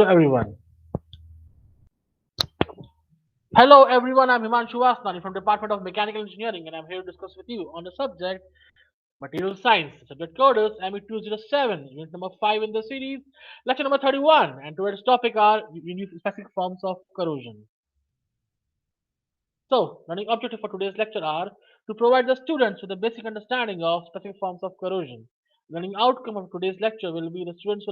Everyone. Hello everyone, I'm Himanshu Vasnani from Department of Mechanical Engineering and I'm here to discuss with you on the subject Material Science. The subject code is ME207, unit number 5 in the series, lecture number 31, and today's topic are specific forms of corrosion. So, learning objective for today's lecture are to provide the students with a basic understanding of specific forms of corrosion. Learning outcome of today's lecture will be the students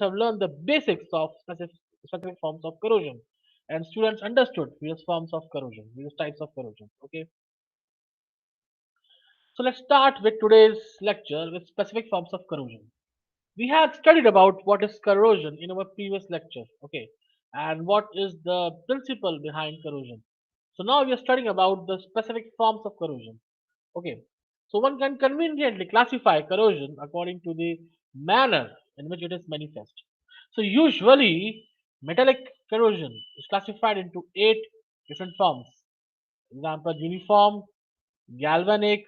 have learned the basics of specific forms of corrosion, and students understood various forms of corrosion, various types of corrosion. Okay, so let's start with today's lecture with specific forms of corrosion. We had studied about what is corrosion in our previous lecture, okay, and what is the principle behind corrosion. So now we are studying about the specific forms of corrosion. Okay, so one can conveniently classify corrosion according to the manner in which it is manifest. So usually metallic corrosion is classified into 8 different forms. Example: uniform, galvanic,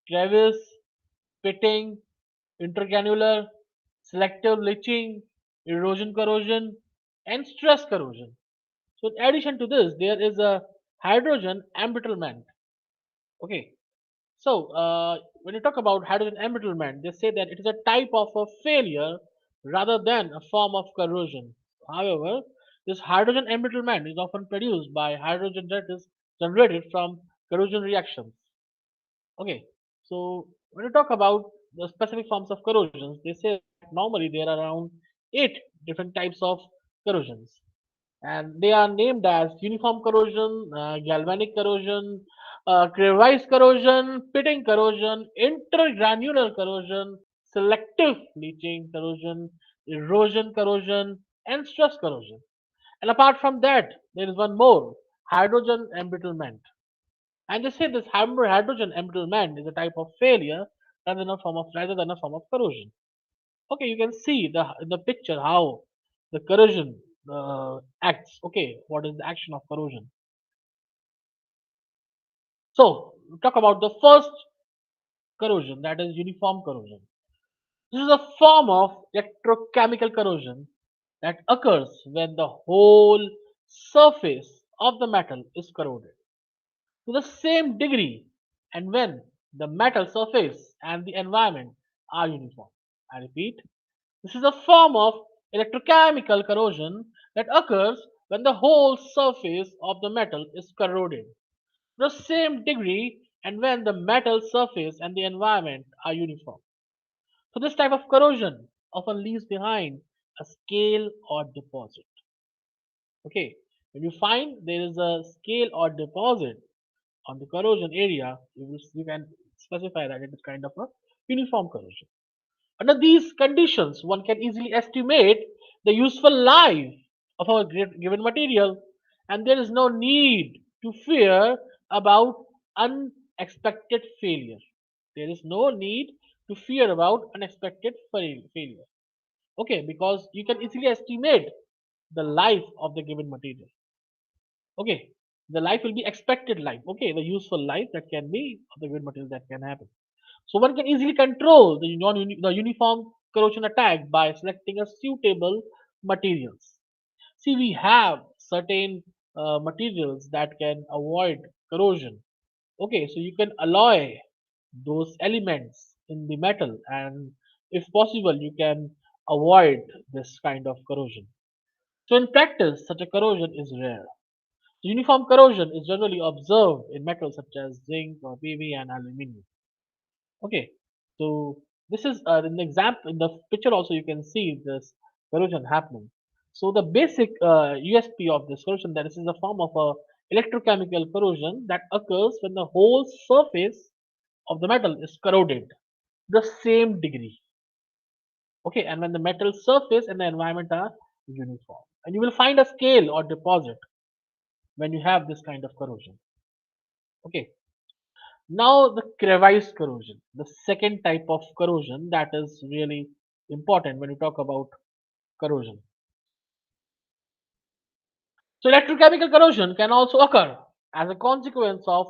crevice, pitting, intercannular, selective leaching, erosion corrosion, and stress corrosion. So in addition to this, there is a hydrogen embrittlement. Okay. So when you talk about hydrogen embrittlement, they say that it is a type of a failure rather than a form of corrosion. However, this hydrogen embrittlement is often produced by hydrogen that is generated from corrosion reactions. Okay, so when you talk about the specific forms of corrosions, they say that normally there are around 8 different types of corrosions, and they are named as uniform corrosion, galvanic corrosion, crevice corrosion, pitting corrosion, intergranular corrosion, selective leaching corrosion, erosion corrosion, and stress corrosion. And apart from that, there is one more: hydrogen embrittlement. And they say this hydrogen embrittlement is a type of failure rather than a form of corrosion. Okay, you can see the in the picture how the corrosion acts. Okay, what is the action of corrosion? So we talk about the first corrosion, that is uniform corrosion. This is a form of electrochemical corrosion that occurs when the whole surface of the metal is corroded to the same degree and when the metal surface and the environment are uniform. I repeat, this is a form of electrochemical corrosion that occurs when the whole surface of the metal is corroded to the same degree and when the metal surface and the environment are uniform. So this type of corrosion often leaves behind a scale or deposit. Okay, when you find there is a scale or deposit on the corrosion area, you can specify that it is kind of a uniform corrosion. Under these conditions, one can easily estimate the useful life of a given material, and there is no need to fear about unexpected failure. There is no need to fear about unexpected failure. Okay, because you can easily estimate the life of the given material. Okay, the life will be expected life. Okay, the useful life that can be of the given material that can happen. So one can easily control the uniform corrosion attack by selecting a suitable materials. See, we have certain materials that can avoid corrosion. Okay, so you can alloy those elements in the metal, and if possible, you can avoid this kind of corrosion. So in practice, such a corrosion is rare. Uniform corrosion is generally observed in metals such as zinc or PV and aluminium. Okay, so this is in the example in the picture also you can see this corrosion happening. So the basic USP of this corrosion, that this is a form of a electrochemical corrosion that occurs when the whole surface of the metal is corroded the same degree. Okay, and when the metal surface and the environment are uniform, and you will find a scale or deposit when you have this kind of corrosion. Okay, now the crevice corrosion, the second type of corrosion that is really important when you talk about corrosion. So electrochemical corrosion can also occur as a consequence of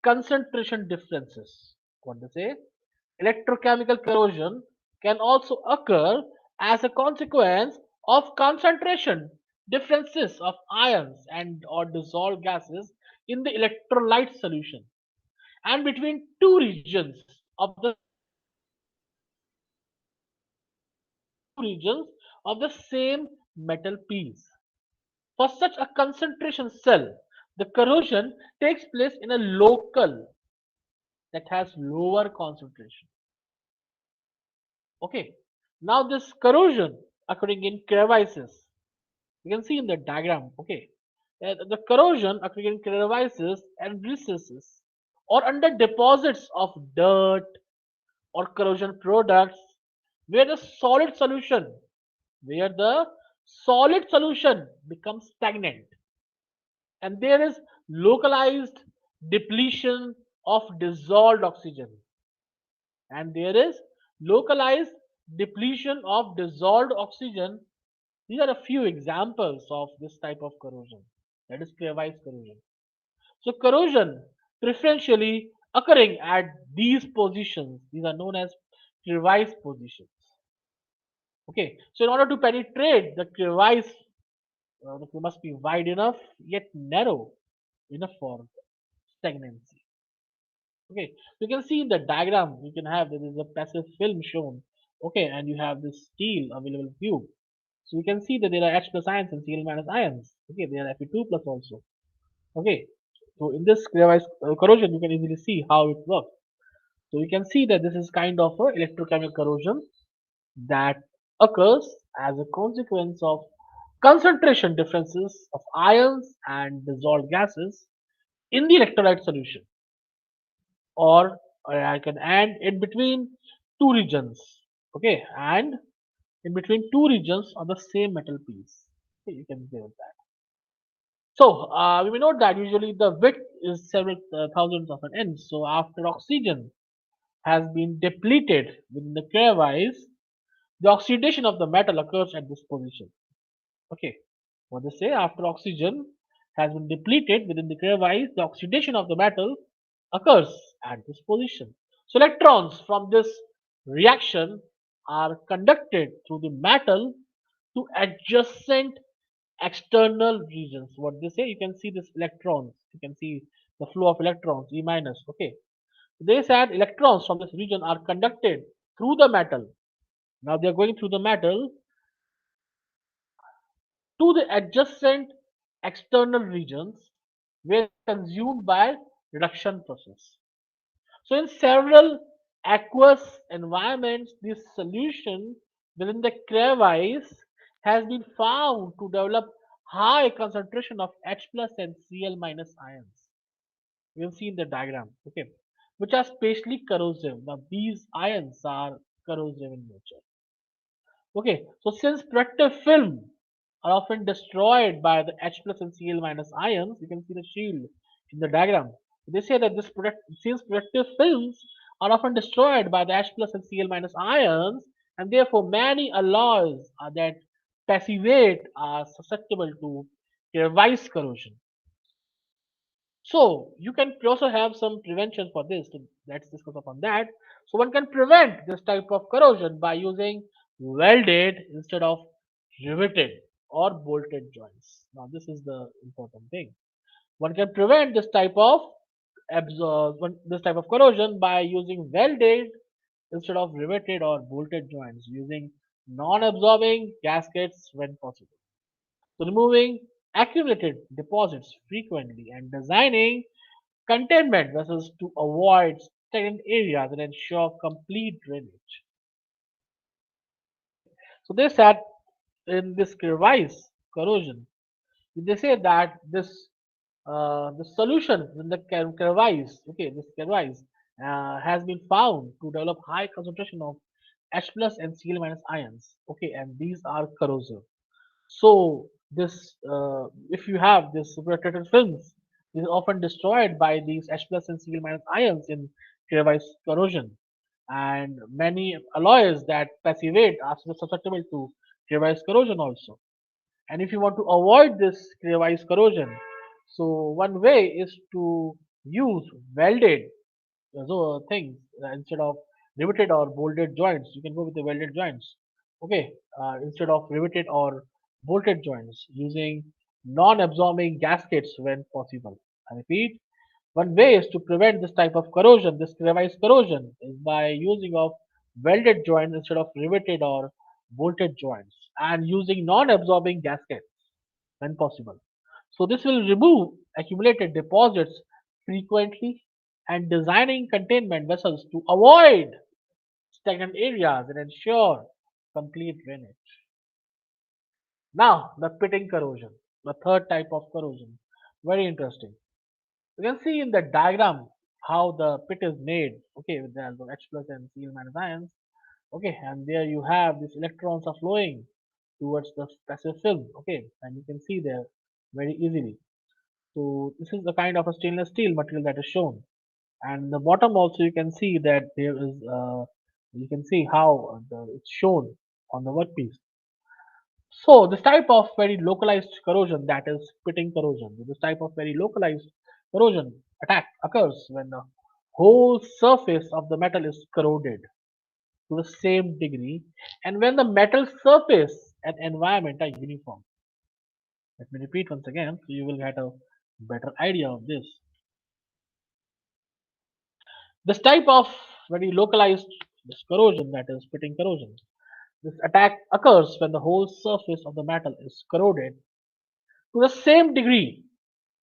concentration differences. What they say? Electrochemical corrosion can also occur as a consequence of concentration differences of ions and or dissolved gases in the electrolyte solution and between two regions of the same metal piece. For such a concentration cell, the corrosion takes place in a local that has lower concentration. Okay. Now this corrosion occurring in crevices, you can see in the diagram. Okay. The corrosion occurring in crevices and recesses or under deposits of dirt or corrosion products where the solid solution where the solid solution becomes stagnant and there is localized depletion of dissolved oxygen and there is localized depletion of dissolved oxygen. These are a few examples of this type of corrosion, that is crevice corrosion. So corrosion preferentially occurring at these positions, these are known as crevice positions. Okay, so in order to penetrate the crevice, it must be wide enough yet narrow enough for stagnancy. Okay, you can see in the diagram, you can have there is a passive film shown. Okay, and you have this steel available to you. So you can see that there are H plus ions and Cl minus ions. Okay, there are Fe2 plus also. Okay, so in this crevice corrosion, you can easily see how it works. So you can see that this is kind of a electrochemical corrosion that occurs as a consequence of concentration differences of ions and dissolved gases in the electrolyte solution, or I can add in between two regions. Okay, and in between two regions of the same metal piece. Okay, you can say that. So we may note that usually the width is several thousands of an inch. So after oxygen has been depleted within the crevice, the oxidation of the metal occurs at this position. Okay, what they say, after oxygen has been depleted within the crevice, the oxidation of the metal occurs at this position. So electrons from this reaction are conducted through the metal to adjacent external regions. What they say, you can see this electrons, you can see the flow of electrons, E minus. Okay, they said electrons from this region are conducted through the metal. Now they are going through the metal to the adjacent external regions where consumed by reduction process. So in several aqueous environments, this solution within the crevice has been found to develop high concentration of H plus and Cl minus ions. You can see in the diagram, okay, which are especially corrosive. Now these ions are corrosive in nature. Okay, so since protective film are often destroyed by the H plus and Cl minus ions, you can see the shield in the diagram. They say that since protective films are often destroyed by the H plus and Cl minus ions, and therefore many alloys that passivate are susceptible to crevice corrosion. So you can also have some prevention for this. So let's discuss upon that. So one can prevent this type of corrosion by using welded instead of riveted or bolted joints. Now this is the important thing. One can prevent this type of corrosion by using welded instead of riveted or bolted joints, using non-absorbing gaskets when possible. So removing accumulated deposits frequently and designing containment vessels to avoid stagnant areas and ensure complete drainage. So they said in this crevice corrosion, they say that this the solution in the crevice, okay, this crevice has been found to develop high concentration of H plus and Cl minus ions. Okay, and these are corrosive. So this, if you have this protected films, is often destroyed by these H plus and Cl minus ions in crevice corrosion, and many alloys that passivate are susceptible to crevice corrosion also. And if you want to avoid this crevice corrosion, so one way is to use welded things instead of riveted or bolted joints. You can go with the welded joints. okay, instead of riveted or bolted joints, using non-absorbing gaskets when possible. I repeat, one way is to prevent this type of corrosion, this crevice corrosion, is by using of welded joints instead of riveted or bolted joints, and using non-absorbing gaskets when possible. So this will remove accumulated deposits frequently and designing containment vessels to avoid stagnant areas and ensure complete drainage. Now, the pitting corrosion, the third type of corrosion. Very interesting. You can see in the diagram how the pit is made. Okay, with the H plus and Cl minus ions. Okay, and there you have these electrons are flowing towards the passive film. Okay, and you can see there very easily. So this is the kind of a stainless steel material that is shown. And the bottom also you can see that there is you can see how it's shown on the workpiece. So this type of very localized corrosion, that is pitting corrosion, this type of very localized corrosion attack occurs when the whole surface of the metal is corroded to the same degree and when the metal surface and environment are uniform. Let me repeat once again so you will get a better idea of this. This type of very localized this corrosion, that is pitting corrosion, this attack occurs when the whole surface of the metal is corroded to the same degree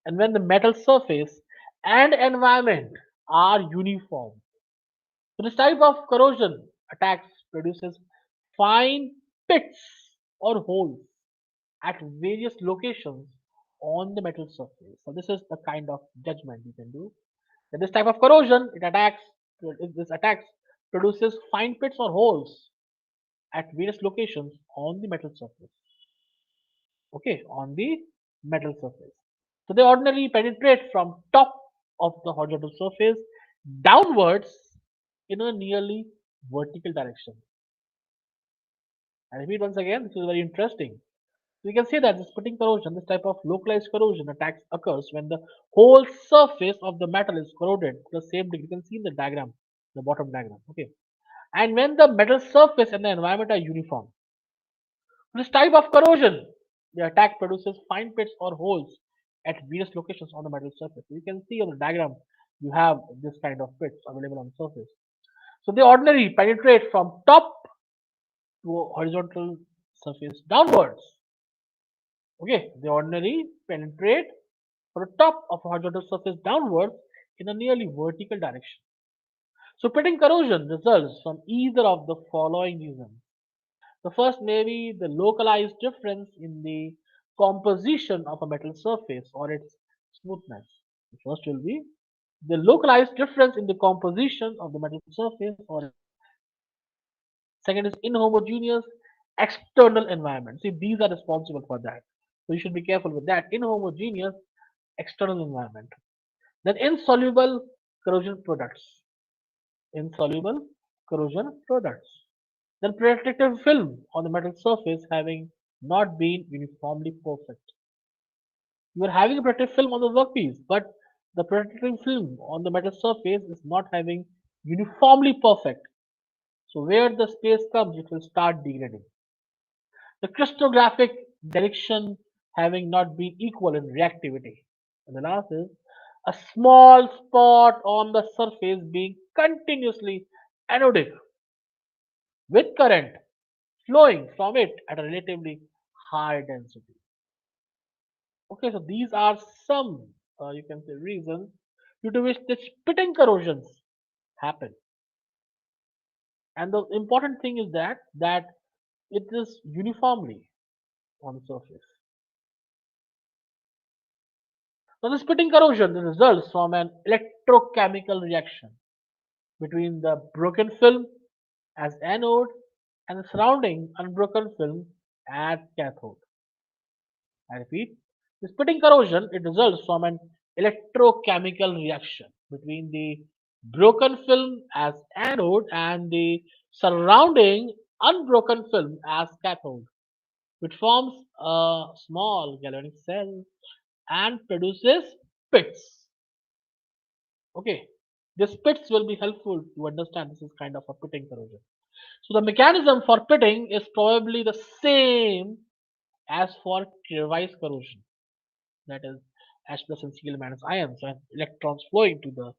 and when the metal surface and environment are uniform. So this type of corrosion attacks produces fine pits or holes at various locations on the metal surface. So this is the kind of judgment you can do. That this type of corrosion, this attacks produces fine pits or holes at various locations on the metal surface. Okay, on the metal surface. So they ordinarily penetrate from top of the horizontal surface downwards in a nearly vertical direction. I repeat once again, this is very interesting. So we can say that this pitting corrosion, this type of localized corrosion attacks occurs when the whole surface of the metal is corroded to the same degree. You can see in the diagram, the bottom diagram. Okay, and when the metal surface and the environment are uniform. This type of corrosion, the attack produces fine pits or holes at various locations on the metal surface. You can see on the diagram you have this kind of pits available on the surface. So they ordinarily penetrate from top to a horizontal surface downwards. Okay, they ordinarily penetrate from the top of a horizontal surface downwards in a nearly vertical direction. So pitting corrosion results from either of the following reasons. The first may be the localized difference in the composition of a metal surface or its smoothness. The first will be the localized difference in the composition of the metal surface or second is inhomogeneous external environment. See, these are responsible for that. So you should be careful with that. Inhomogeneous external environment. Then insoluble corrosion products. Insoluble corrosion products. Then protective film on the metal surface having not been uniformly perfect. You are having a protective film on the workpiece, but the protective film on the metal surface is not having uniformly perfect. So where the space comes, it will start degrading. The crystallographic direction having not been equal in reactivity. And the last is a small spot on the surface being continuously anodic with current flowing from it at a relatively high density. Okay, so these are some, you can say, reasons due to which the spitting corrosions happen. And the important thing is that it is uniformly on the surface. Now, the spitting corrosion results from an electrochemical reaction between the broken film as anode and the surrounding unbroken film as cathode. I repeat, the spitting corrosion it results from an electrochemical reaction between the broken film as anode and the surrounding unbroken film as cathode, which forms a small galvanic cell and produces pits. Okay, these pits will be helpful to understand this is kind of a pitting corrosion. So the mechanism for pitting is probably the same as for crevice corrosion. That is H plus and Cl minus ions and electrons flowing to the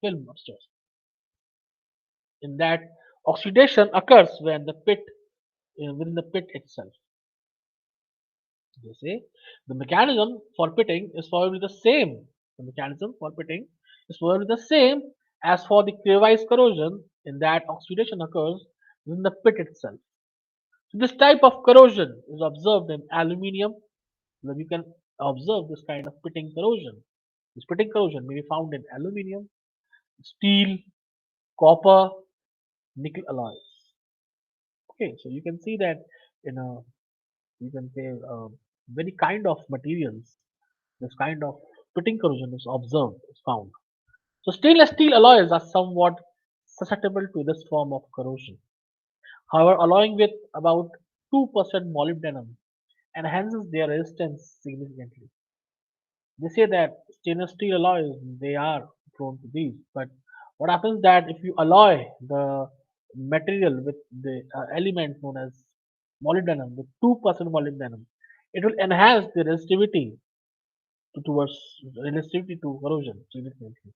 film upstairs. In that, oxidation occurs when the pit within the pit itself. They say the mechanism for pitting is probably the same. The mechanism for pitting is probably the same as for the crevice corrosion in that oxidation occurs within the pit itself. So this type of corrosion is observed in aluminium, where you can observe this kind of pitting corrosion. This pitting corrosion may be found in aluminium, steel, copper, nickel alloys. Okay, so you can see that in a you can say many kind of materials, this kind of pitting corrosion is observed, is found. So stainless steel alloys are somewhat susceptible to this form of corrosion. However, alloying with about 2% molybdenum enhances their resistance significantly. They say that stainless steel alloys they are prone to these, but what happens that if you alloy the material with the element known as molybdenum with 2% molybdenum, it will enhance the towards resistivity to corrosion significantly.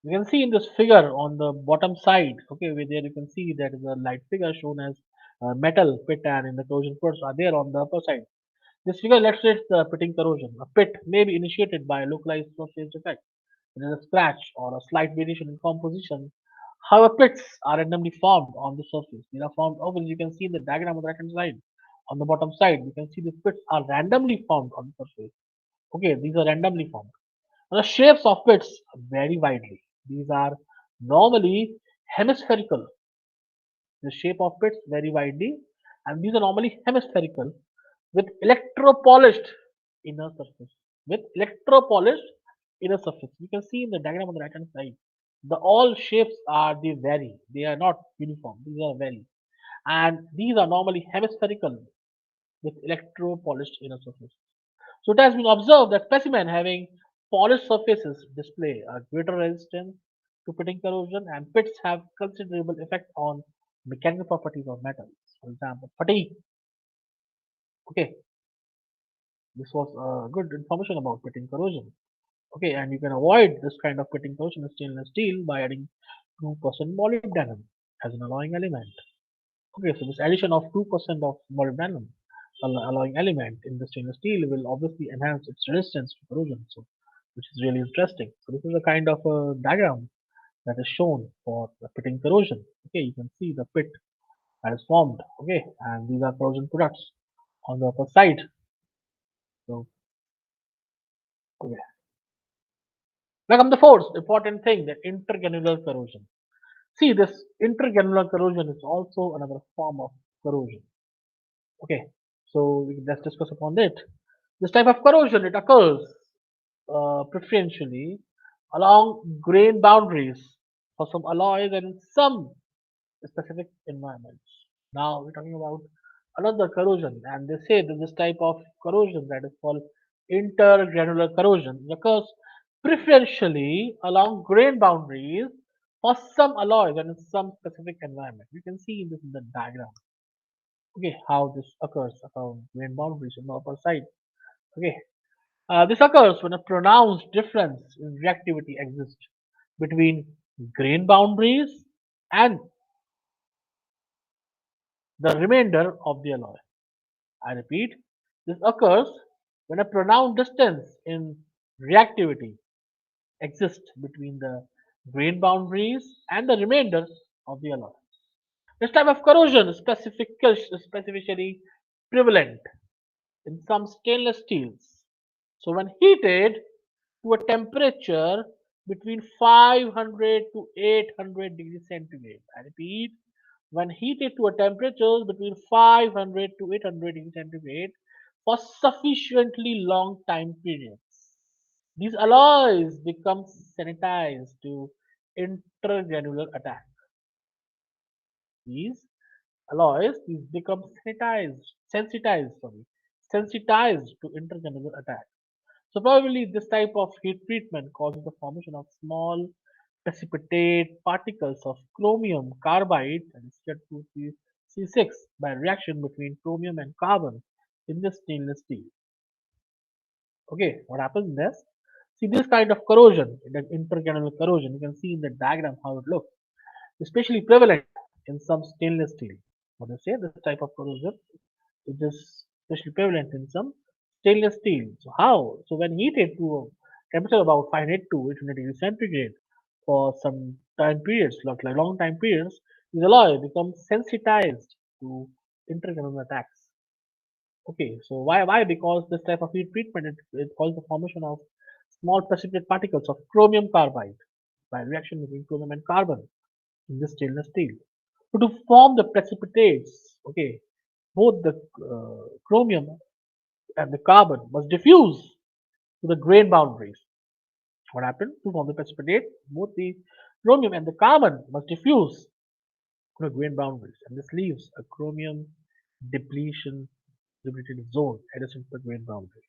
You can see in this figure on the bottom side, okay, where there you can see that is a light figure shown as metal pit and in the corrosion ports are there on the upper side. This figure illustrates the pitting corrosion. A pit may be initiated by a localized surface defect, such as a scratch or a slight variation in composition. However, pits are randomly formed on the surface. These are formed over, you can see in the diagram on the right hand side. On the bottom side, you can see the pits are randomly formed on the surface. Okay, these are randomly formed. Now, the shapes of pits vary widely. These are normally hemispherical. The shape of pits vary widely, and these are normally hemispherical with electropolished inner surface. With electropolished inner surface. You can see in the diagram on the right hand side. The all shapes are they vary. They are not uniform. These are vary. And these are normally hemispherical with electropolished inner surface. So it has been observed that specimens having polished surfaces display a greater resistance to pitting corrosion and pits have considerable effect on mechanical properties of metals. For example, fatigue. Okay, this was good information about pitting corrosion. Okay, and you can avoid this kind of pitting corrosion in stainless steel by adding 2% molybdenum as an alloying element. Okay, so this addition of 2% of molybdenum alloying element in the stainless steel will obviously enhance its resistance to corrosion, so which is really interesting. So this is a kind of a diagram that is shown for the pitting corrosion. Okay, you can see the pit that is formed. Okay, and these are corrosion products on the upper side. So okay. Now come the fourth important thing, that intergranular corrosion. See, this intercannula corrosion is also another form of corrosion. Okay, so let's discuss upon it. This type of corrosion it occurs preferentially along grain boundaries for some alloys and in some specific environments. Now we're talking about another corrosion, and they say that this type of corrosion that is called intergranular corrosion it occurs preferentially along grain boundaries for some alloys and in some specific environment. You can see this in the diagram. Okay, how this occurs along grain boundaries on the upper side. Okay, this occurs when a pronounced difference in reactivity exists between grain boundaries and the remainder of the alloy. I repeat, this occurs when a pronounced distance in reactivity exists between the grain boundaries and the remainder of the alloy. This type of corrosion is specifically prevalent in some stainless steels. So when heated to a temperature between 500 to 800 degrees centigrade, I repeat, when heated to a temperature between 500 to 800 degrees centigrade for sufficiently long time periods, these alloys become sanitized to intergranular attack. These these become sensitized to intergranular attack. So probably this type of heat treatment causes the formation of small precipitate particles of chromium carbide, that is C6, by reaction between chromium and carbon in the stainless steel. Okay, what happens next? See this kind of corrosion, the intercannula corrosion, you can see in the diagram how it looks, especially prevalent in some stainless steel. What do you say? This type of corrosion it is especially prevalent in some stainless steel. So how? So when heated to a temperature about 500 to 800 degrees centigrade for some time periods, like long time periods, the alloy becomes sensitized to intercannula attacks. Okay, so why? Because this type of heat treatment it causes the formation of small precipitate particles of chromium carbide by reaction between chromium and carbon in the stainless steel. So to form the precipitates, okay, both the chromium and the carbon must diffuse to the grain boundaries. What happened? To form the precipitate, both the chromium and the carbon must diffuse to the grain boundaries, and this leaves a chromium depleted zone adjacent to the grain boundary.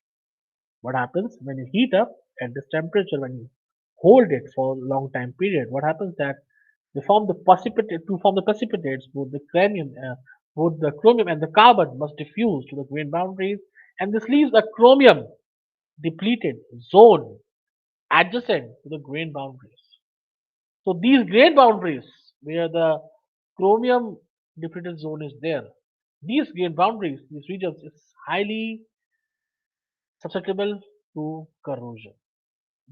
What happens when you heat up at this temperature, when you hold it for a long time period? What happens that they form the precipitate to form the precipitates, both the chromium and the carbon must diffuse to the grain boundaries, and this leaves a chromium depleted zone adjacent to the grain boundaries. So these grain boundaries, where the chromium depleted zone is there, these grain boundaries, these regions, is highly susceptible to corrosion.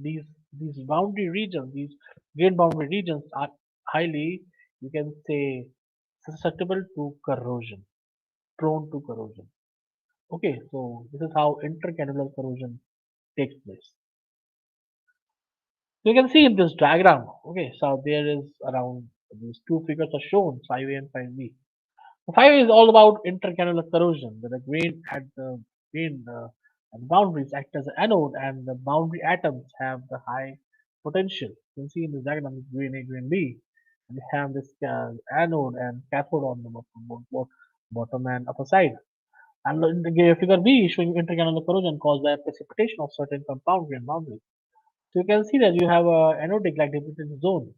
These these boundary regions, these grain boundary regions are highly, you can say, susceptible to corrosion, prone to corrosion. Okay, so this is how intercannula corrosion takes place. So you can see in this diagram, okay, so there is around these two figures are shown, 5A and 5B. So 5A is all about intercannula corrosion, where the grain and boundaries act as an anode and the boundary atoms have the high potential. You can see in this diagram, grain A, grain B, and they have this anode and cathode on the bottom and upper side. And in the figure B showing intercannula corrosion caused by precipitation of certain compound grain boundaries. So you can see that you have a anodic like depleted zone.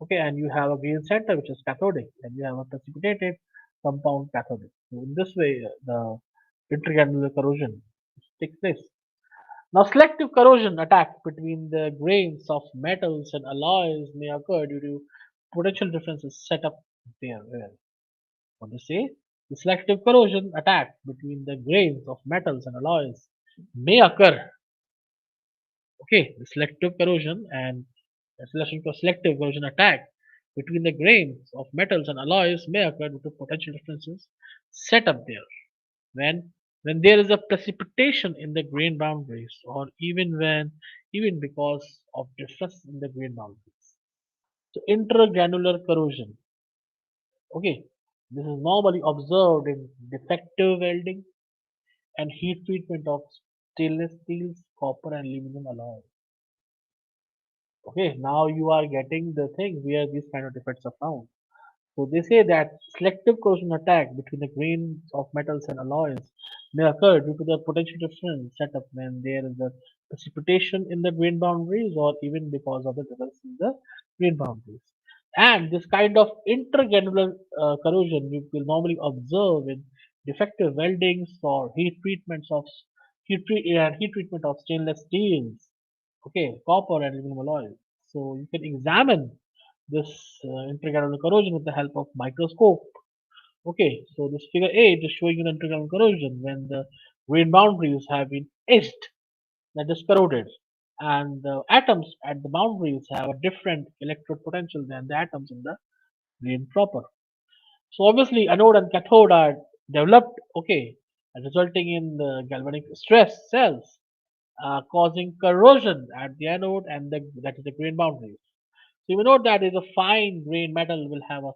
Okay, and you have a green center which is cathodic, and you have a precipitated compound cathodic. So in this way, the intergranular corrosion takes place. Now, selective corrosion attack between the grains of metals and alloys may occur due to potential differences set up there. What do you say? The selective corrosion attack between the grains of metals and alloys may occur. Okay, the selective corrosion and selective corrosion attack between the grains of metals and alloys may occur due to potential differences set up there when there is a precipitation in the grain boundaries or even because of difference in the grain boundaries. So intergranular corrosion. Okay, this is normally observed in defective welding and heat treatment of stainless steels, copper and aluminum alloys. Okay, now you are getting the thing where these kind of defects are found. So they say that selective corrosion attack between the grains of metals and alloys may occur due to the potential difference set up when there is a precipitation in the grain boundaries or even because of the difference in the grain boundaries. And this kind of intergranular corrosion you will normally observe in defective weldings or heat treatment of stainless steels, okay, copper and aluminum alloys. So you can examine this intercannula corrosion with the help of microscope. Okay, so this figure 8 is showing you the intercannula corrosion when the grain boundaries have been etched, that is corroded, and the atoms at the boundaries have a different electrode potential than the atoms in the grain proper. So obviously anode and cathode are developed, okay, and resulting in the galvanic stress cells causing corrosion at the anode and that is the grain boundaries. So you will note that is a fine grain metal will have a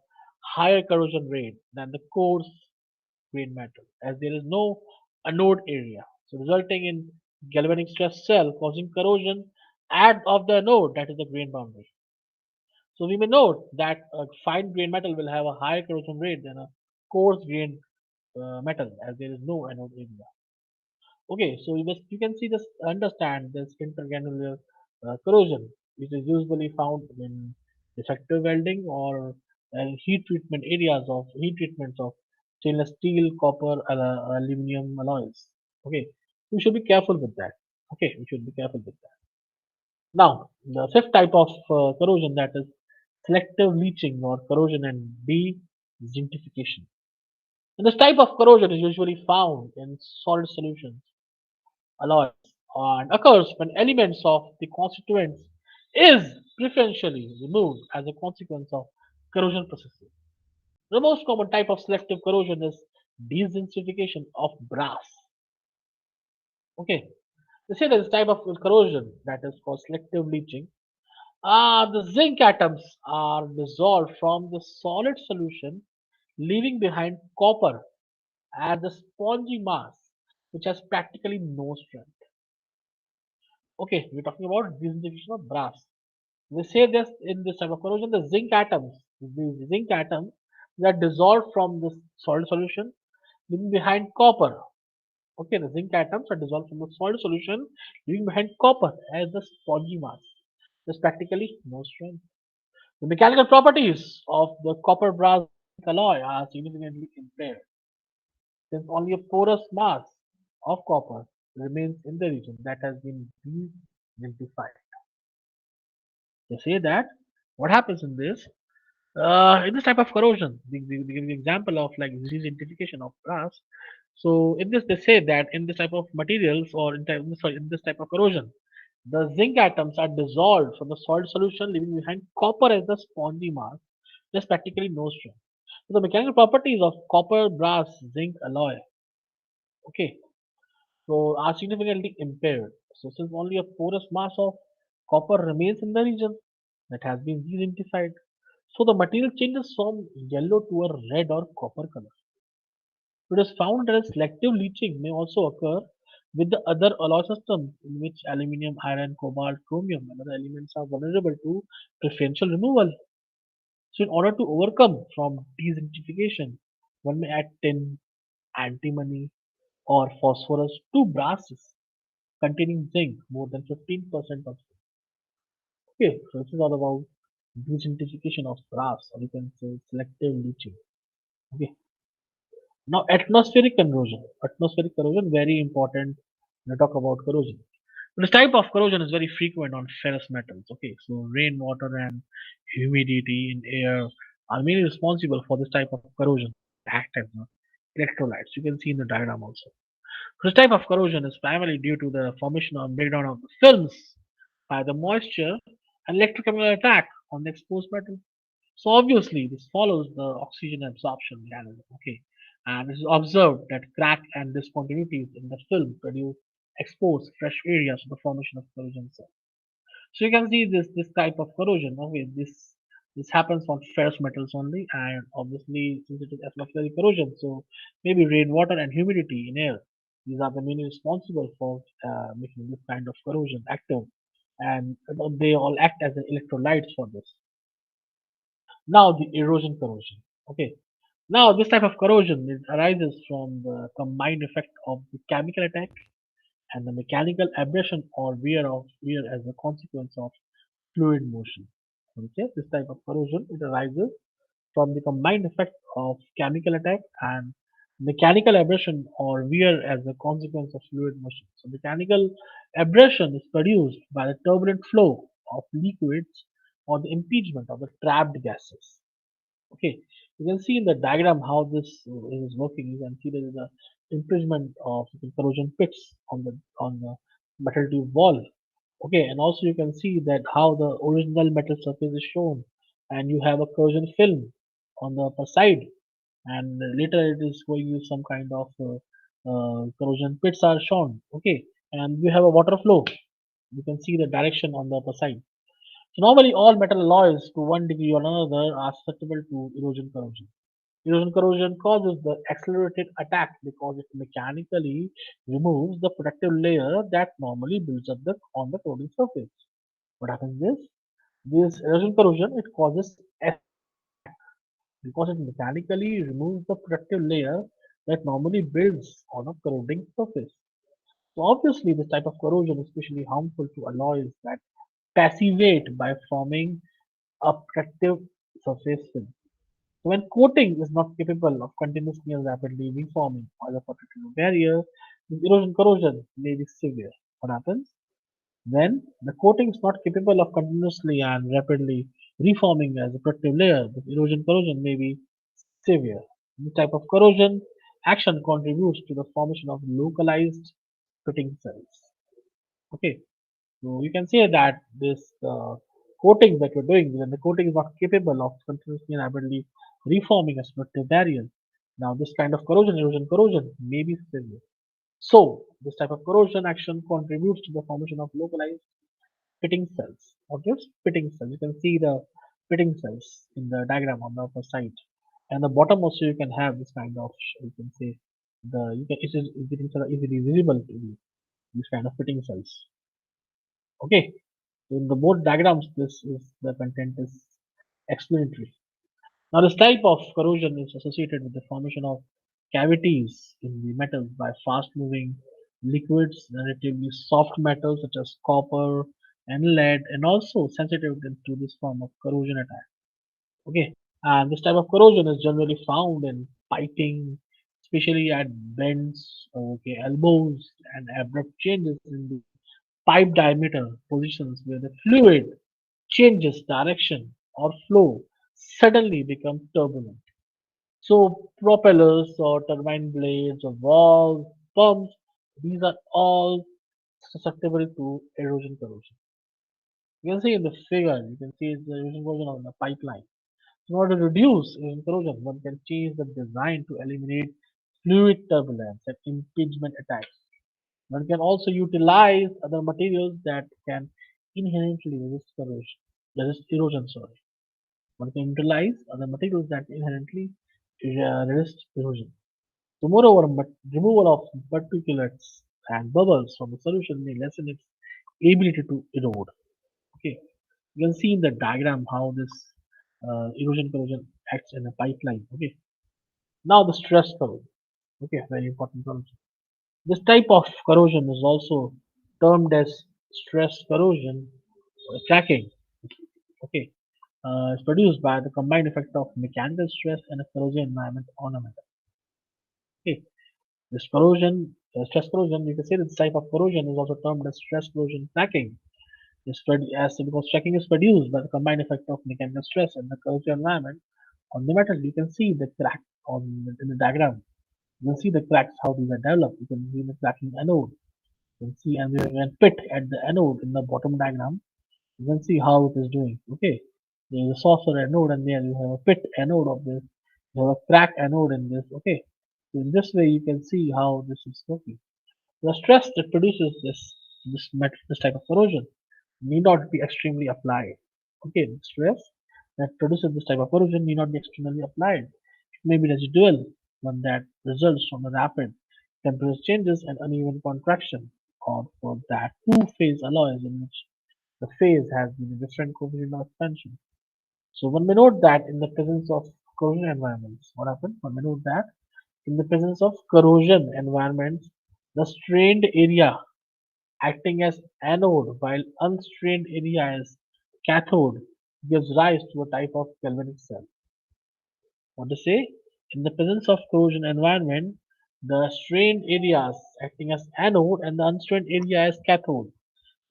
higher corrosion rate than the coarse grain metal as there is no anode area. So resulting in galvanic stress cell causing corrosion at of the anode that is the grain boundary. So we may note that a fine grain metal will have a higher corrosion rate than a coarse grain metal as there is no anode area. Okay, so you can see this, understand this intergranular corrosion. which is usually found in defective welding or heat treatments of stainless steel, copper, aluminum alloys. Okay, we should be careful with that. Okay, we should be careful with that. Now, the fifth type of corrosion, that is selective leaching or corrosion and denitrification. And this type of corrosion is usually found in solid solutions, alloys, and occurs when elements of the constituents is preferentially removed as a consequence of corrosion processes. The most common type of selective corrosion is denitrification of brass. Okay, they say that this type of corrosion, that is called selective leaching, the zinc atoms are dissolved from the solid solution, leaving behind copper as a spongy mass which has practically no strength. Okay, we're talking about disintegration of brass. They say this in this type of corrosion, the zinc atoms that dissolved from the solid solution, leaving behind copper. Okay, the zinc atoms are dissolved from the solid solution, leaving behind copper as the spongy mass. There's practically no strength. The mechanical properties of the copper brass alloy are significantly impaired, since only a porous mass of copper remains in the region that has been de-identified. They say that what happens in this type of corrosion, they give the example of like de-identification of brass. So in this, they say that in this type of materials or in this type of corrosion, the zinc atoms are dissolved from the solid solution, leaving behind copper as the spongy mass. There's practically no strength. So the mechanical properties of copper, brass, zinc alloy, okay, so are significantly impaired. So since only a porous mass of copper remains in the region that has been de-identified, so the material changes from yellow to a red or copper color. It is found that selective leaching may also occur with the other alloy systems in which aluminium, iron, cobalt, chromium, and other elements are vulnerable to preferential removal. So, in order to overcome from desidentification, one may add tin, antimony, or phosphorus to brasses containing zinc more than 15% of zinc. Okay, so this is all about desidentification of brass, or you can say selective leaching. Okay, now atmospheric corrosion. Atmospheric corrosion very important when we talk about corrosion. This type of corrosion is very frequent on ferrous metals. Okay, so rainwater and humidity in air are mainly responsible for this type of corrosion. Act as electrolytes. You can see in the diagram also. This type of corrosion is primarily due to the formation or breakdown of the films by the moisture and electrochemical attack on the exposed metal. So obviously, this follows the oxygen absorption mechanism. Okay, and it is observed that crack and discontinuities in the film produce exposed fresh areas for the formation of corrosion cells. So you can see this type of corrosion. Okay, this happens on ferrous metals only, and obviously since it is atmospheric corrosion, so maybe rainwater and humidity in air. These are the mainly responsible for making this kind of corrosion active, and they all act as an electrolytes for this. Now the erosion corrosion. Okay. Now this type of corrosion it arises from the combined effect of the chemical attack and the mechanical abrasion or wear as a consequence of fluid motion. Okay, this type of corrosion it arises from the combined effect of chemical attack and mechanical abrasion or wear as a consequence of fluid motion. So mechanical abrasion is produced by the turbulent flow of liquids or the impingement of the trapped gases. Okay, you can see in the diagram how this is working. You can see there is a impingement of the corrosion pits on the metal tube wall. Okay, and also you can see that how the original metal surface is shown, and you have a corrosion film on the upper side, and later it is going with some kind of corrosion pits are shown. Okay, and you have a water flow. You can see the direction on the upper side. So normally all metal alloys to one degree or another are susceptible to erosion corrosion. Erosion corrosion causes the accelerated attack because it mechanically removes the protective layer that normally builds up on the corroding surface. What happens is this erosion corrosion it causes because it mechanically removes the protective layer that normally builds on a corroding surface. So obviously this type of corrosion is especially harmful to alloys that passivate by forming a protective surface film. So when coating is not capable of continuously and rapidly reforming as a protective barrier, the erosion corrosion may be severe. What happens? When the coating is not capable of continuously and rapidly reforming as a protective layer, the erosion corrosion may be severe. This type of corrosion action contributes to the formation of localized pitting cells. Okay, so you can say that this coating that you're doing, when the coating is not capable of continuously and rapidly reforming as protective barrier, now this kind of corrosion, erosion corrosion, may be severe. So this type of corrosion action contributes to the formation of localized pitting cells or just pitting cells. You can see the pitting cells in the diagram on the upper side. And the bottom also you can have this kind of, you can say, it is easily visible to you, these kind of pitting cells. Okay, so in the both diagrams, this is the content is explanatory. Now, this type of corrosion is associated with the formation of cavities in the metals by fast-moving liquids, relatively soft metals such as copper and lead, and also sensitive to this form of corrosion attack. Okay, and this type of corrosion is generally found in piping, especially at bends, okay, elbows, and abrupt changes in the pipe diameter positions where the fluid changes direction or flow suddenly become turbulent. So propellers or turbine blades or valves, pumps, these are all susceptible to erosion corrosion. You can see in the figure, you can see the erosion corrosion on the pipeline. In order to reduce erosion corrosion, one can change the design to eliminate fluid turbulence and impingement attacks. One can also utilize other materials that can inherently resist erosion. Sorry. One can utilize other materials that inherently resist erosion. So moreover, removal of particulates and bubbles from the solution may lessen its ability to erode. Okay, you can see in the diagram how this erosion corrosion acts in a pipeline. Okay, now the stress corrosion. Okay, very important corrosion. This type of corrosion is also termed as stress corrosion or cracking. Okay, it's produced by the combined effect of mechanical stress and a corrosive environment on a metal. Okay, this corrosion, stress corrosion, you can say this type of corrosion is also termed as stress corrosion cracking. Because cracking is produced by the combined effect of mechanical stress and the corrosive environment on the metal. You can see the crack in the diagram. You can see the cracks how these are developed. You can see the cracking anode. You can see and we have a pit at the anode in the bottom diagram. You can see how it is doing. Okay, there is a saucer anode and there you have a pit anode of this. You have a crack anode in this. Okay, so in this way you can see how this is working. The stress that produces this type of corrosion need not be extremely applied. Okay, the stress that produces this type of corrosion need not be extremely applied. It may be residual, one that results from the rapid temperature changes and uneven contraction, or for that two-phase alloys in which the phase has been a different coefficient of expansion. So one may note that in the presence of corrosion environments, what happens? One may note that in the presence of corrosion environments, the strained area acting as anode while unstrained area as cathode gives rise to a type of galvanic cell. What to say? In the presence of corrosion environment, the strained areas acting as anode and the unstrained area as cathode.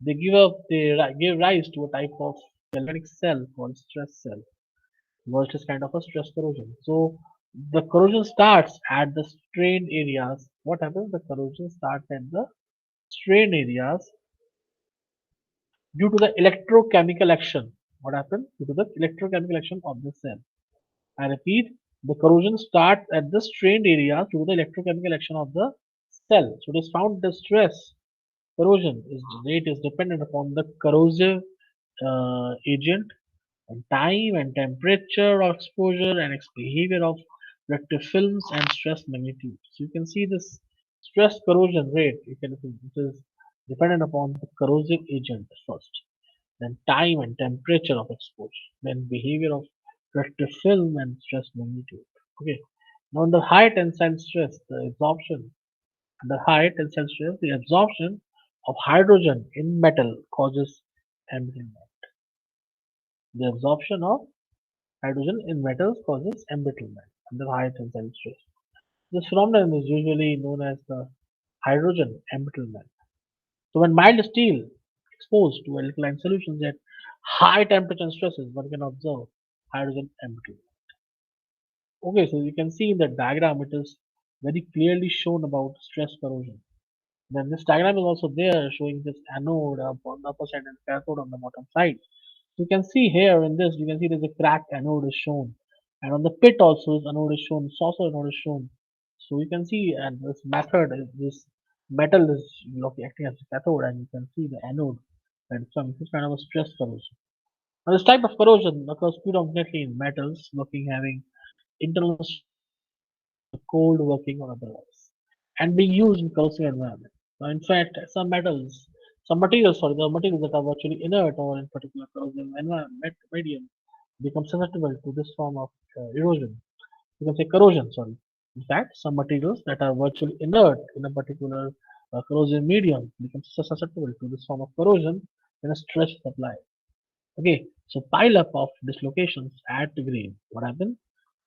They give rise to a type of galvanic cell called stress cell, which is kind of a stress corrosion. So the corrosion starts at the strained areas. What happens? The corrosion starts at the strained areas due to the electrochemical action. What happens? Due to the electrochemical action of the cell. I repeat, the corrosion starts at the strained areas due to the electrochemical action of the cell. So it is found the stress corrosion is rate is dependent upon the corrosive agent and time and temperature of exposure and its behavior of reactive films and stress magnitude. So you can see this stress corrosion rate. It is dependent upon the corrosive agent first, then time and temperature of exposure, then behavior of reactive film and stress magnitude. Okay. Now the high tensile stress, the high tensile stress, the absorption of hydrogen in metal causes embrittlement. The absorption of hydrogen in metals causes embrittlement under high tensile stress. This phenomenon is usually known as the hydrogen embrittlement. So when mild steel exposed to alkaline solutions at high temperature and stresses, one can observe hydrogen embrittlement. Okay, so you can see in the diagram it is very clearly shown about stress corrosion. Then this diagram is also there showing this anode up on the upper side and cathode on the bottom side. You can see here in this, you can see there's a cracked anode is shown. And on the pit also, this anode is shown, saucer anode is shown. So you can see, and this method, this metal is acting as a cathode, and you can see the anode. And some this kind of a stress corrosion. Now, this type of corrosion occurs predominantly in metals, having internal cold working or otherwise, and being used in corrosive environment. Now, in fact, some materials, sorry, the materials that are virtually inert or in particular corrosive environment medium become susceptible to this form of erosion. You can say corrosion, sorry. In fact, some materials that are virtually inert in a particular corrosive medium become susceptible to this form of corrosion when a stress is applied. Okay, so pile up of dislocations at the grain. What happens?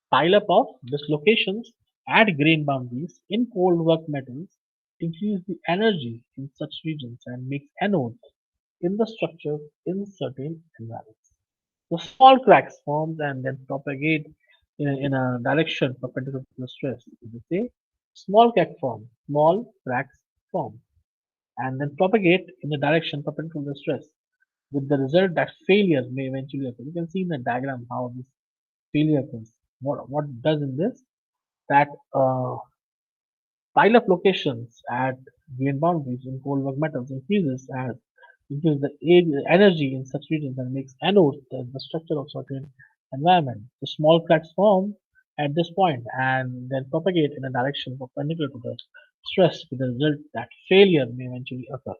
Pile up of dislocations at grain boundaries in cold work metals increase the energy in such regions and makes anodes in the structure in certain environments. The small cracks form and then propagate in a direction perpendicular to the stress. They say small cracks form and then propagate in the direction perpendicular to the stress, with the result that failure may eventually occur. You can see in the diagram how this failure occurs. What it does in this that pile of locations at grain boundaries in cold work metals increases the energy in such regions and makes anodes the structure of certain environment. The small cracks form at this point and then propagate in a direction perpendicular to the stress, with the result that failure may eventually occur.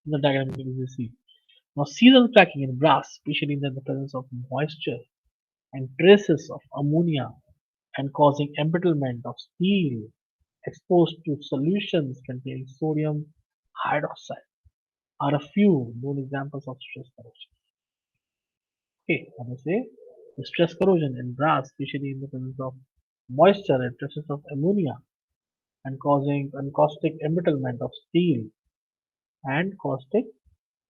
In the diagram you can see. Now seasonal cracking in brass, especially in the presence of moisture and traces of ammonia and causing embrittlement of steel exposed to solutions containing sodium hydroxide are a few known examples of stress corrosion. Okay, let me say the stress corrosion in brass, especially in the presence of moisture and traces of ammonia, and causing caustic embrittlement of steel and caustic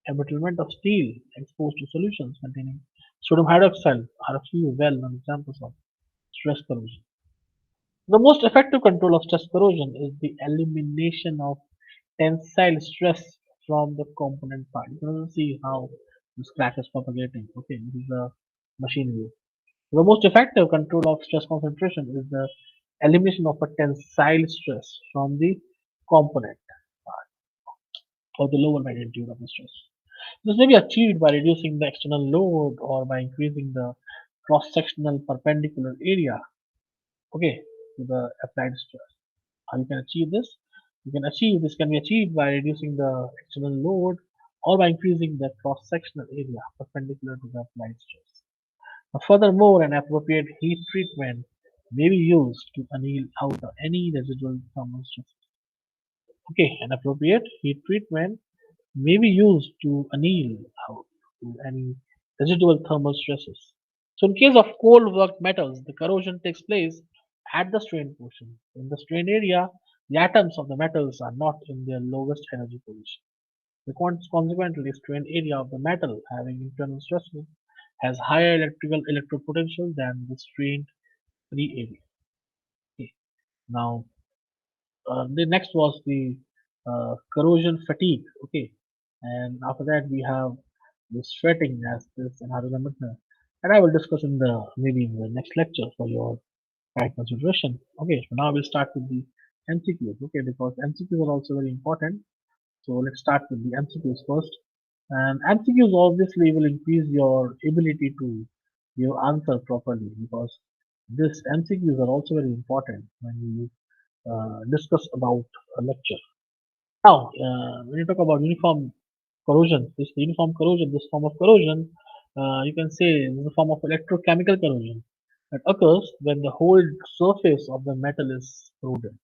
embrittlement of steel exposed to solutions containing sodium hydroxide are a few well-known examples of stress corrosion. The most effective control of stress corrosion is the elimination of tensile stress from the component part. You can also see how this crack is propagating. Okay, this is the machine view. The most effective control of stress concentration is the elimination of a tensile stress from the component part or the lower magnitude of the stress. This may be achieved by reducing the external load or by increasing the cross-sectional perpendicular area, okay, to the applied stress. How you can achieve this? This can be achieved by reducing the external load or by increasing the cross-sectional area perpendicular to the applied stress. Furthermore, an appropriate heat treatment may be used to anneal out any residual thermal stresses. Okay, an appropriate heat treatment may be used to anneal out any residual thermal stresses. So in case of cold work metals, the corrosion takes place at the strained portion. In the strained area, the atoms of the metals are not in their lowest energy position. Consequently, strained area of the metal having internal stresses has higher electrode potential than the strained free area. Okay. Now, the next was the corrosion fatigue. Okay, and after that we have the sweating as this and how to limit that. And I will discuss in the maybe in the next lecture for your right consideration. Okay, so now we'll start with the MCQs. Okay, because MCQs are also very important. So let's start with the MCQs first. And MCQs obviously will increase your ability to give answer properly because this MCQs are also very important when you discuss about a lecture. Now, when you talk about uniform corrosion, this form of corrosion, you can say is a form of electrochemical corrosion that occurs when the whole surface of the metal is corroded.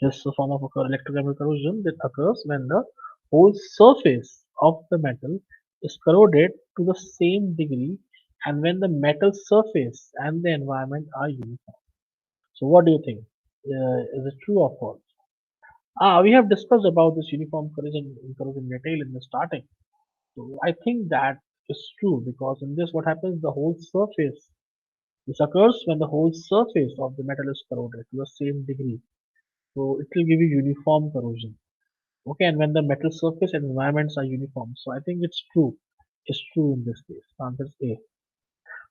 This is a form of electrochemical corrosion that occurs when the whole surface of the metal is corroded to the same degree and when the metal surface and the environment are uniform. So what do you think? Is it true or false? We have discussed about this uniform corrosion in detail in the starting. So I think that is true because in this what happens the whole surface this occurs when the whole surface of the metal is corroded to the same degree. So it will give you uniform corrosion. Okay, and when the metal surface and environments are uniform. So I think it's true. It's true in this case. The answer is A.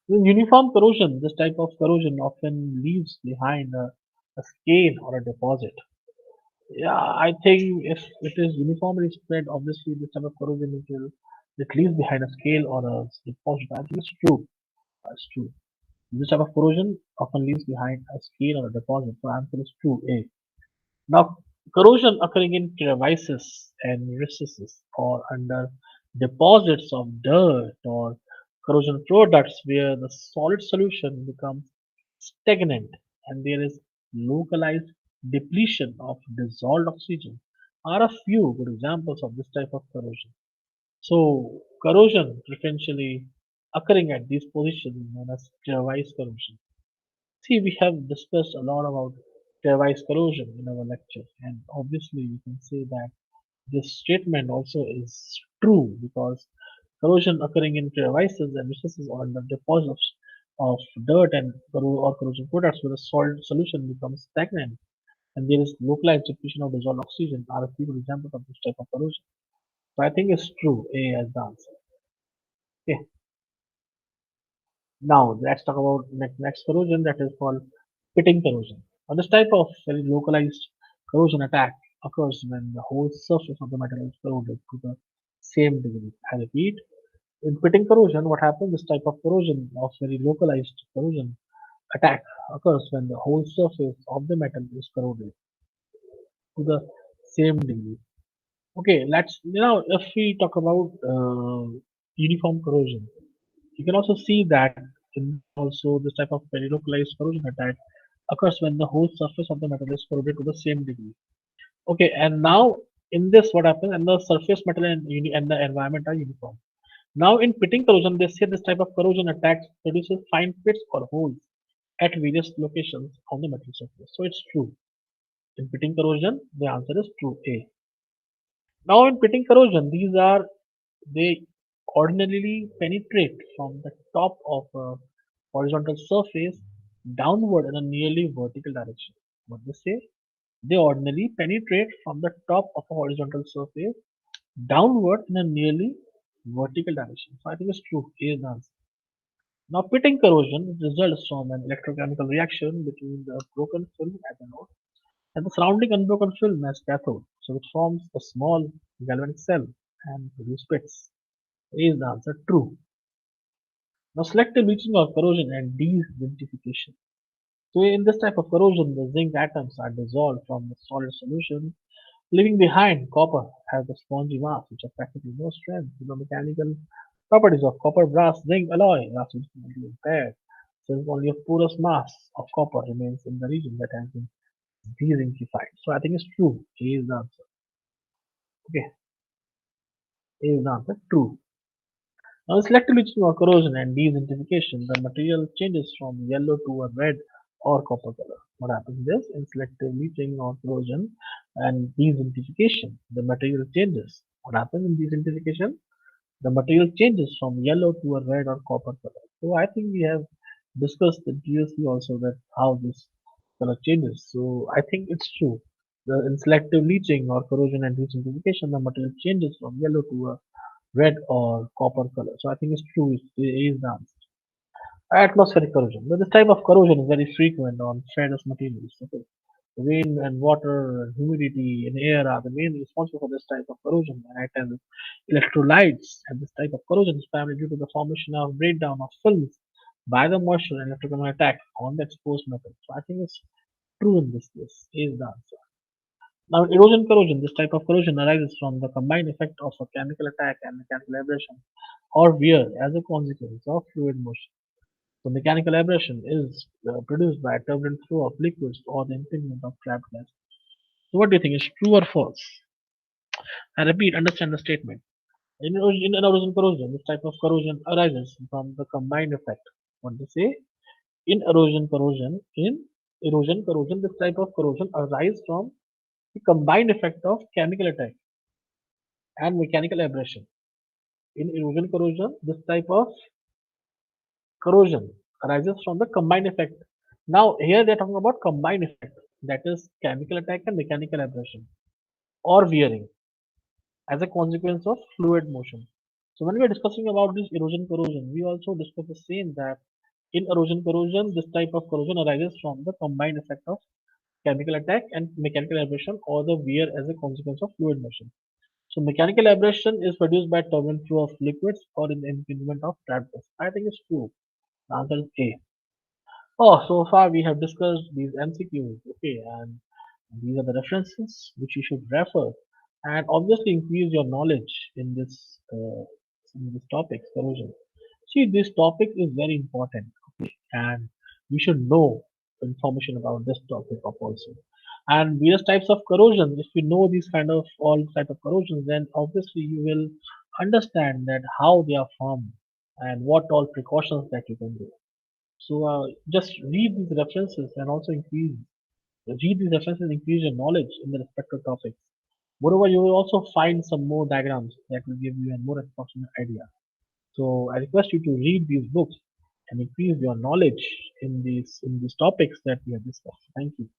In uniform corrosion, this type of corrosion often leaves behind a stain or a deposit. Yeah, I think if it is uniformly spread, obviously this type of corrosion it leaves behind a scale or a deposit. I think it's true. That's true. This type of corrosion often leaves behind a scale or a deposit. So answer is true. A. Now, corrosion occurring in crevices and recesses or under deposits of dirt or corrosion products where the solid solution becomes stagnant and there is localized depletion of dissolved oxygen are a few good examples of this type of corrosion. So, corrosion preferentially occurring at these positions known as crevice corrosion. See, we have discussed a lot about crevice corrosion in our lecture, and obviously you can say that this statement also is true because corrosion occurring in crevices and recesses or in the deposits of dirt and or corrosion products where the salt solution becomes stagnant and there is localized depletion of dissolved oxygen are a few examples of this type of corrosion. So I think it's true. A as the answer. Okay. Now let's talk about next corrosion that is called pitting corrosion. Now, this type of very localized corrosion attack occurs when the whole surface of the metal is corroded to the same degree. I repeat, in pitting corrosion, what happens? This type of corrosion of very localized corrosion attack occurs when the whole surface of the metal is corroded to the same degree. Okay, let's if we talk about uniform corrosion, you can also see that in also this type of very localized corrosion attack occurs when the whole surface of the metal is corroded to the same degree. Okay, and now in this what happens and the surface metal and the environment are uniform. Now in pitting corrosion, they say this type of corrosion attacks produces fine pits or holes at various locations on the metal surface. So it's true. In pitting corrosion, the answer is true. A. Now in pitting corrosion, they ordinarily penetrate from the top of a horizontal surface downward in a nearly vertical direction. What they say? They ordinarily penetrate from the top of a horizontal surface downward in a nearly vertical direction. So I think it's true. A is the answer. Now pitting corrosion results from an electrochemical reaction between the broken film as anode and the surrounding unbroken film as cathode. So it forms a small galvanic cell and produces pits. A is the answer. True. Now selective leaching or corrosion and de-zincification. So in this type of corrosion, the zinc atoms are dissolved from the solid solution, leaving behind copper as the spongy mass, which has practically no strength. The mechanical properties of copper, brass, zinc alloy are significantly impaired, since only a porous mass of copper remains in the region that has been de-zincified. So I think it's true. A is the answer. Okay, A is the answer. True. Now, in selective leaching or corrosion and de-zincification, the material changes from yellow to a red or copper color. What happens is in selective leaching or corrosion and de-zincification, the material changes. What happens in de-zincification? The material changes from yellow to a red or copper color. So I think we have discussed it previously also that how this color changes. So I think it's true. In selective leaching or corrosion and de-zincification, the material changes from yellow to a red or copper color. So I think it's true. It is the answer. Atmospheric corrosion. Now, this type of corrosion is very frequent on ferrous materials. Okay. Rain and water and humidity in air are the main responsible for this type of corrosion. And electrolytes and this type of corrosion is primarily due to the formation of breakdown of films by the moisture and electrical attack on the exposed metal. So I think it's true in this case. Is the answer. Now, erosion corrosion, this type of corrosion arises from the combined effect of a chemical attack and mechanical abrasion or wear as a consequence of fluid motion. So, mechanical abrasion is produced by a turbulent flow of liquids or the impingement of trapped gas. So, what do you think is true or false? I repeat, understand the statement. In erosion corrosion, this type of corrosion arises from the combined effect. What they say? In erosion corrosion, this type of corrosion arises from the combined effect of chemical attack and mechanical abrasion. In erosion corrosion, this type of corrosion arises from the combined effect. Now, here they're talking about combined effect, that is chemical attack and mechanical abrasion or wearing as a consequence of fluid motion. So when we are discussing about this erosion corrosion, we also discuss the same that in erosion corrosion, this type of corrosion arises from the combined effect of chemical attack and mechanical abrasion or the wear as a consequence of fluid motion. So mechanical abrasion is produced by turbulent flow of liquids or in the impingement of trapped gas. I think it's true. The answer is A. Oh, so far we have discussed these MCQs. Okay, and these are the references which you should refer and obviously increase your knowledge in this topic, corrosion. See, this topic is very important, okay, and we should know information about this topic of also. And various types of corrosion. If you know these kind of all type of corrosions, then obviously you will understand that how they are formed and what all precautions that you can do. So just read these references and also read these references and increase your knowledge in the respective topics. Moreover, you will also find some more diagrams that will give you a more approximate idea. So I request you to read these books and increase your knowledge in these topics that we have discussed. Thank you.